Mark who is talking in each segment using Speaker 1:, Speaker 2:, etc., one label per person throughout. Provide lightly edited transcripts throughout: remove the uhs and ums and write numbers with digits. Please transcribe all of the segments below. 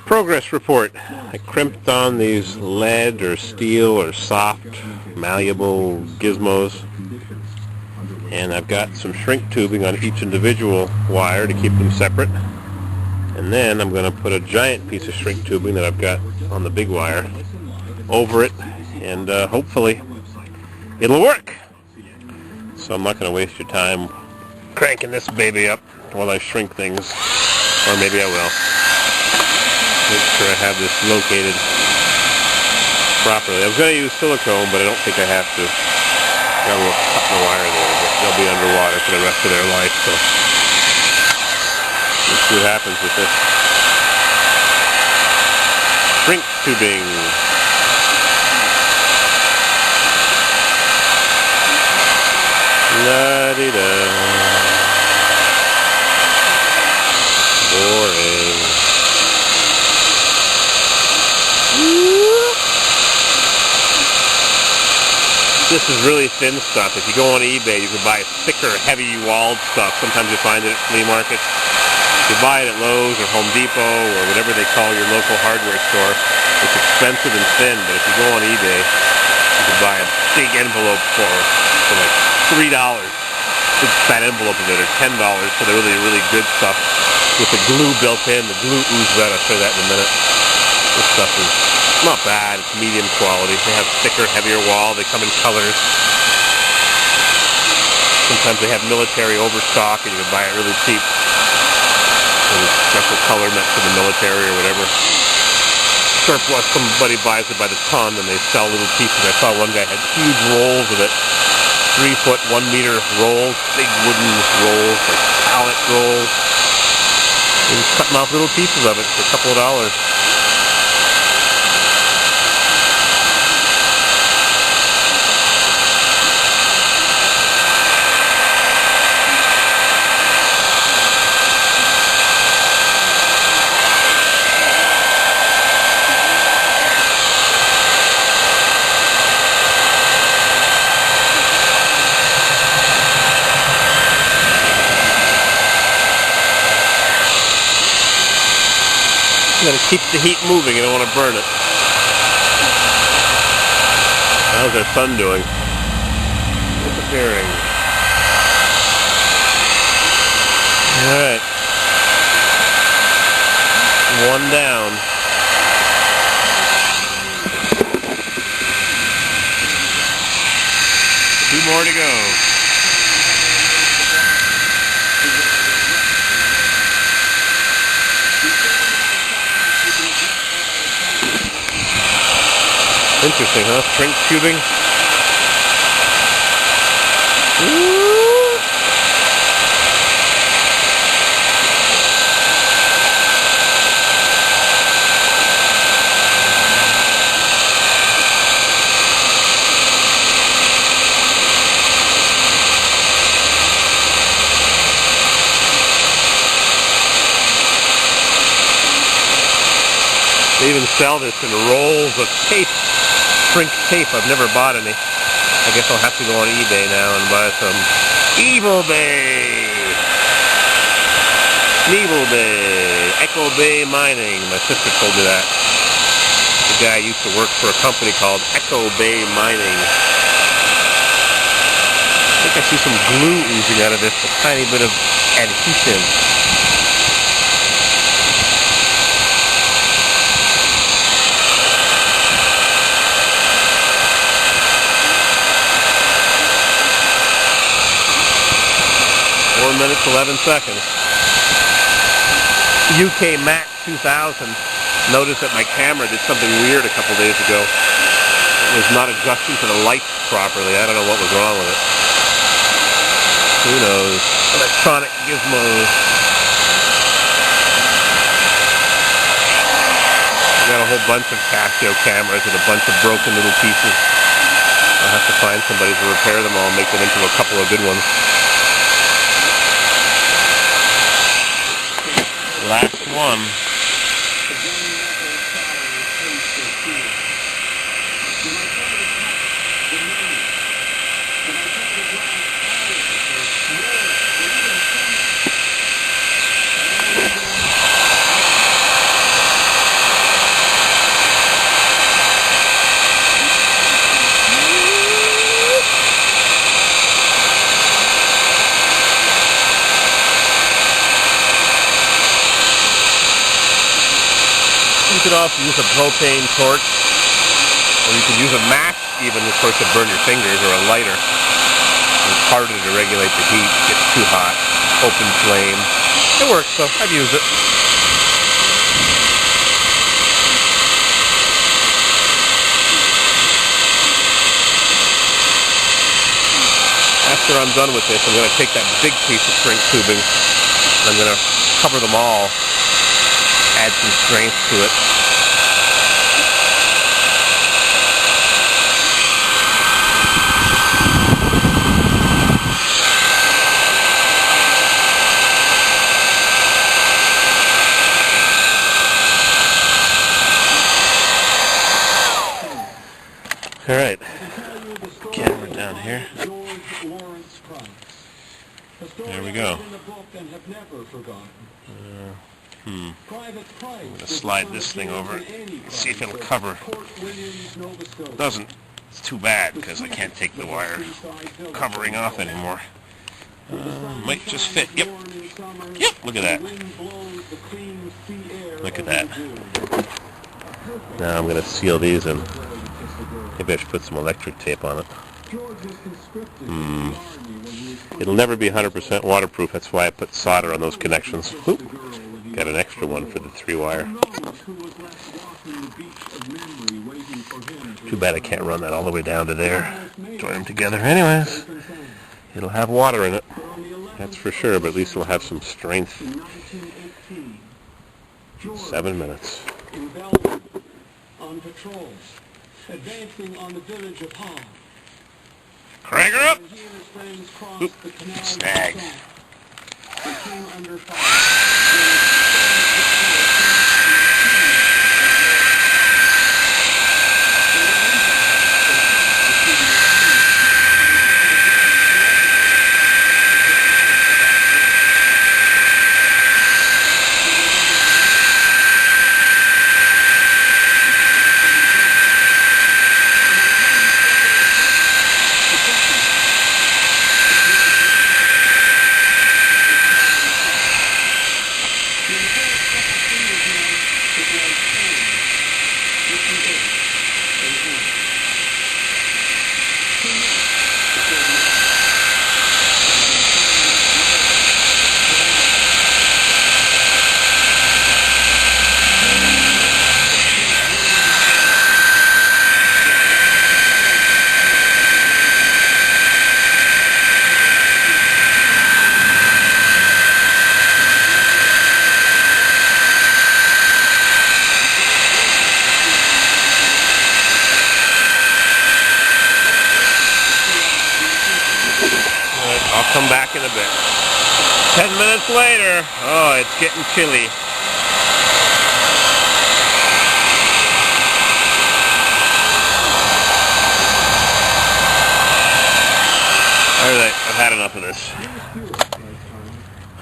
Speaker 1: Progress report. I crimped on these lead or steel or soft malleable gizmos, and I've got some shrink tubing on each individual wire to keep them separate, and then I'm going to put a giant piece of shrink tubing that I've got on the big wire over it, and hopefully it'll work. So I'm not going to waste your time cranking this baby up while I shrink things, or maybe I will. Make sure I have this located properly. I was going to use silicone, but I don't think I have to. Got a little cut in the wire there, but they'll be underwater for the rest of their life, so let's see what happens with this. Shrink tubing. La-di-da. Boring. This is really thin stuff. If you go on eBay, you can buy thicker, heavy walled stuff. Sometimes you find it at flea markets. You buy it at Lowe's or Home Depot or whatever they call your local hardware store. It's expensive and thin, but if you go on eBay, you can buy a big envelope for like $3. Big fat envelope of it, or $10 for the really, really good stuff with the glue built in. The glue oozes out. I'll show you that in a minute. This stuff is not bad. It's medium quality. They have thicker, heavier wall. They come in colors. Sometimes they have military overstock, and you can buy it really cheap. And it's special color meant for the military or whatever. Surplus, somebody buys it by the ton, and they sell little pieces. I saw one guy had huge rolls of it. 3 foot, 1 meter rolls, big wooden rolls, like pallet rolls. And he's cutting off little pieces of it for a couple of dollars. You gotta keep the heat moving, you don't want to burn it. How's our sun doing? Disappearing. Alright. One down. Two more to go. Interesting, huh? Shrink tubing. Woo! They even sell this in rolls of tape. Shrink tape. I've never bought any. I guess I'll have to go on eBay now and buy some. Evil Bay! Evil Bay! Echo Bay Mining. My sister told me that. The guy used to work for a company called Echo Bay Mining. I think I see some glue oozing out of this. A tiny bit of adhesive. 4 minutes, 11 seconds. UK Mac 2000 noticed that my camera did something weird a couple days ago. It was not adjusting to the lights properly. I don't know what was wrong with it. Who knows? Electronic gizmos. I got a whole bunch of Casio cameras with a bunch of broken little pieces. I'll have to find somebody to repair them all and make them into a couple of good ones. Last one. You can also use a propane torch, or you can use a match even, of course, to burn your fingers, or a lighter. It's harder to regulate the heat. It gets too hot. Open flame. It works, though. I've used it. After I'm done with this, I'm going to take that big piece of shrink tubing, and I'm going to cover them all, add some strength to it. All right, camera down here. There we go. I'm going to slide this thing over and see if it'll cover. It doesn't. It's too bad because I can't take the wire covering off anymore. Might just fit. Yep. Yep, look at that. Look at that. Now I'm going to seal these and maybe I should put some electric tape on it. It'll never be 100% waterproof. That's why I put solder on those connections. Oop. Got an extra one for the 3-wire. Too bad I can't run that all the way down to there. Join them together. Anyways, it'll have water in it. That's for sure, but at least it'll have some strength. 7 minutes.
Speaker 2: On patrol, advancing on the village of Hall.
Speaker 1: Crank her up! Oop, snag.
Speaker 2: They came under fire.
Speaker 1: I'll come back in a bit. 10 minutes later. Oh, it's getting chilly. Alright, I've had enough of this.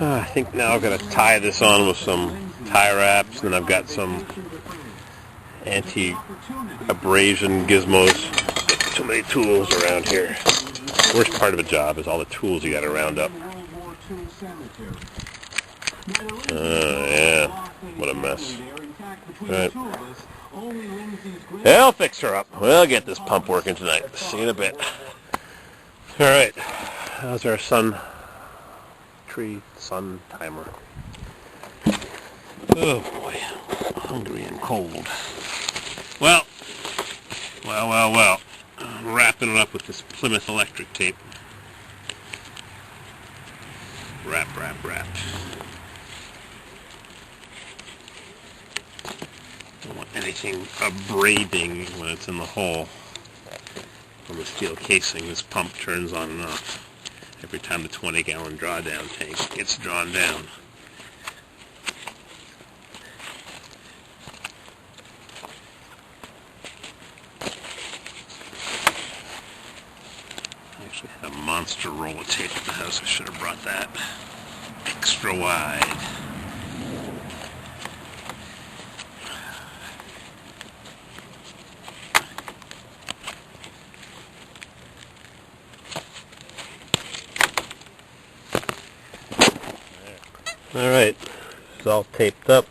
Speaker 1: I think now I've got to tie this on with some tie wraps, and then I've got some anti-abrasion gizmos. Too many tools around here. The worst part of a job is all the tools you got to round up. Yeah, what a mess. Right. I'll fix her up. We'll get this pump working tonight. See you in a bit. Alright, how's our sun timer? Oh boy, hungry and cold. Well. I'm wrapping it up with this Plymouth electric tape. Wrap. Don't want anything abrading when it's in the hole. On the steel casing, this pump turns on and off every time the 20-gallon drawdown tank gets drawn down. I actually had a monster roll of tape at the house. I should have brought that extra wide. Alright, it's all taped up.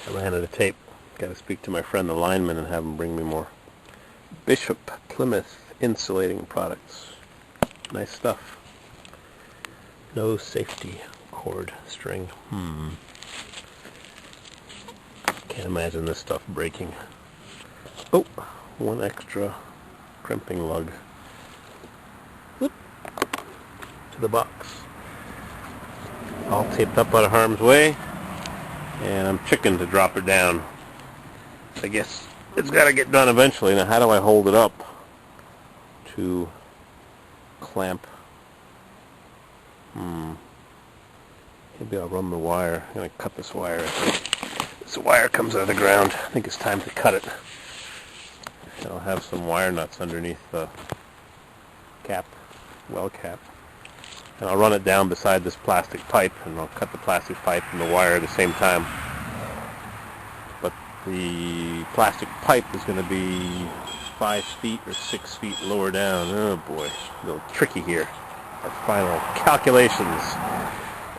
Speaker 1: I ran out of tape. Got to speak to my friend the lineman and have him bring me more. Bishop Plymouth insulating products. Nice stuff. No safety cord string. Can't imagine this stuff breaking. Oh, one extra crimping lug. Whoop. To the box. All taped up out of harm's way. And I'm chicken to drop her down. I guess it's got to get done eventually. Now how do I hold it up to clamp? Maybe I'll run the wire. I'm going to cut this wire. This wire comes out of the ground. I think it's time to cut it. And I'll have some wire nuts underneath the cap, well cap. And I'll run it down beside this plastic pipe, and I'll cut the plastic pipe and the wire at the same time. But the plastic pipe is going to be 5 feet or 6 feet lower down. Oh boy, a little tricky here. Our final calculations.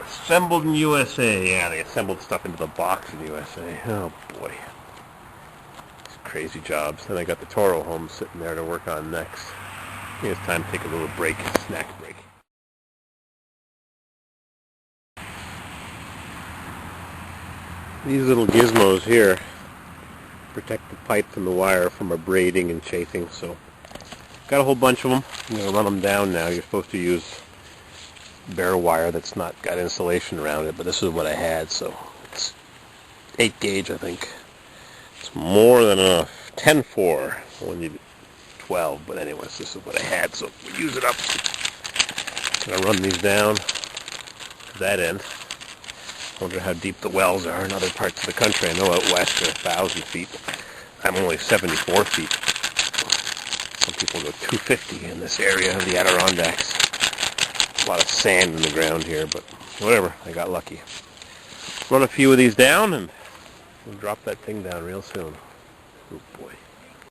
Speaker 1: Assembled in USA. Yeah, they assembled stuff into the box in USA. Oh boy. These crazy jobs. Then I got the Toro home sitting there to work on next. I think it's time to take a little break, snack break. These little gizmos here protect the pipe and the wire from abrading and chafing, so got a whole bunch of them. I'm going to run them down now. You're supposed to use bare wire that's not got insulation around it, but this is what I had, so it's 8 gauge, I think. It's more than enough. 10-4. I only need 12, but anyways, this is what I had, so we'll use it up. I'm going to run these down to that end. I wonder how deep the wells are in other parts of the country. I know out west they're 1,000 feet. I'm only 74 feet. Some people go 250 in this area of the Adirondacks. A lot of sand in the ground here, but whatever. I got lucky. Run a few of these down and we'll drop that thing down real soon. Oh boy.